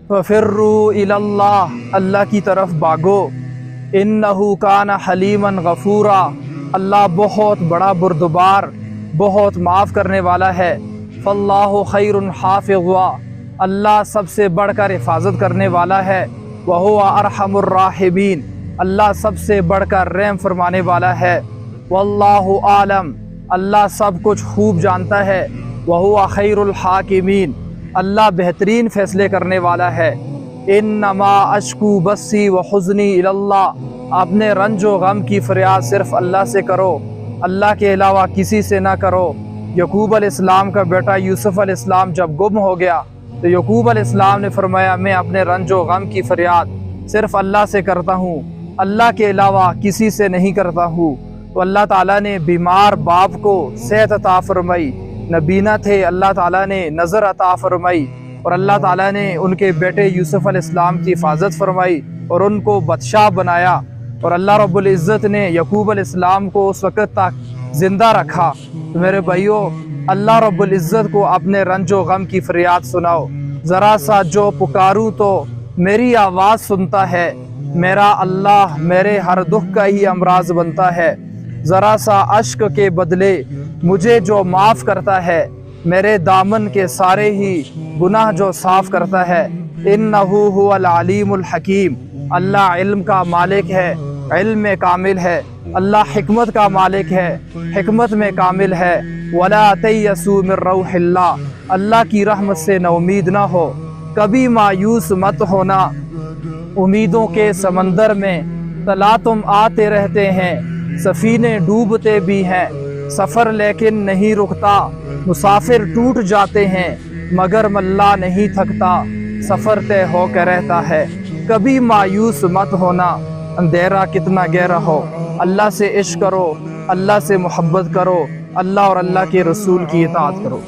فَفِرُّوا إِلَى اللَّهِ، اللہ کی طرف بھاگو، إِنَّهُ كَانَ حَلِيمًا غَفُورًا، اللہ بہت بڑا بردبار، بہت معاف کرنے والا ہے۔ فَاللَّهُ خَيْرٌ حَافِظًا، اللہ سب سے بڑھ کر حفاظت کرنے والا ہے۔ وَهُوَ أَرْحَمُ الرَّاحِمِينَ، اللہ سب سے بڑھ کر رحم فرمانے والا ہے۔ وَاللَّهُ أَعْلَمُ، اللہ سب کچھ خوب جانتا ہے۔ وَهُوَ خَيْرُ الْحَاكِمِينَ، اللہ بہترین فیصلے کرنے والا ہے۔ انما اشکو بسی و حزنی الی اللہ، اپنے رنج و غم کی فریاد صرف اللہ سے کرو، اللہ کے علاوہ کسی سے نہ کرو۔ یعقوب علیہ السلام کا بیٹا یوسف علیہ السلام جب گم ہو گیا تو یعقوب علیہ السلام نے فرمایا میں اپنے رنج و غم کی فریاد صرف اللہ سے کرتا ہوں، اللہ کے علاوہ کسی سے نہیں کرتا ہوں۔ تو اللہ تعالیٰ نے بیمار باپ کو صحت عطا فرمائی، نبینا تھے، اللہ تعالیٰ نے نظر عطا فرمائی، اور اللہ تعالیٰ نے ان کے بیٹے یوسف علیہ السلام کی حفاظت فرمائی اور ان کو بادشاہ بنایا، اور اللہ رب العزت نے یعقوب علیہ السلام کو اس وقت تک زندہ رکھا۔ تو میرے بھائیو، اللہ رب العزت کو اپنے رنج و غم کی فریاد سناؤ۔ ذرا سا جو پکاروں تو میری آواز سنتا ہے، میرا اللہ میرے ہر دکھ کا ہی امراض بنتا ہے۔ ذرا سا اشک کے بدلے مجھے جو معاف کرتا ہے، میرے دامن کے سارے ہی گناہ جو صاف کرتا ہے۔ انہو هو العلیم الحکیم، اللہ علم کا مالک ہے، علم میں کامل ہے۔ اللہ حکمت کا مالک ہے، حکمت میں کامل ہے۔ ولا تیسوا من روح اللہ، اللہ کی رحمت سے نا امید نہ ہو، کبھی مایوس مت ہونا۔ امیدوں کے سمندر میں تلاطم آتے رہتے ہیں، سفینے ڈوبتے بھی ہیں، سفر لیکن نہیں رکتا، مسافر ٹوٹ جاتے ہیں مگر ملا نہیں تھکتا، سفر طے ہو کے رہتا ہے۔ کبھی مایوس مت ہونا، اندھیرا کتنا گہرا ہو، اللہ سے عشق کرو، اللہ سے محبت کرو، اللہ اور اللہ کے رسول کی اطاعت کرو۔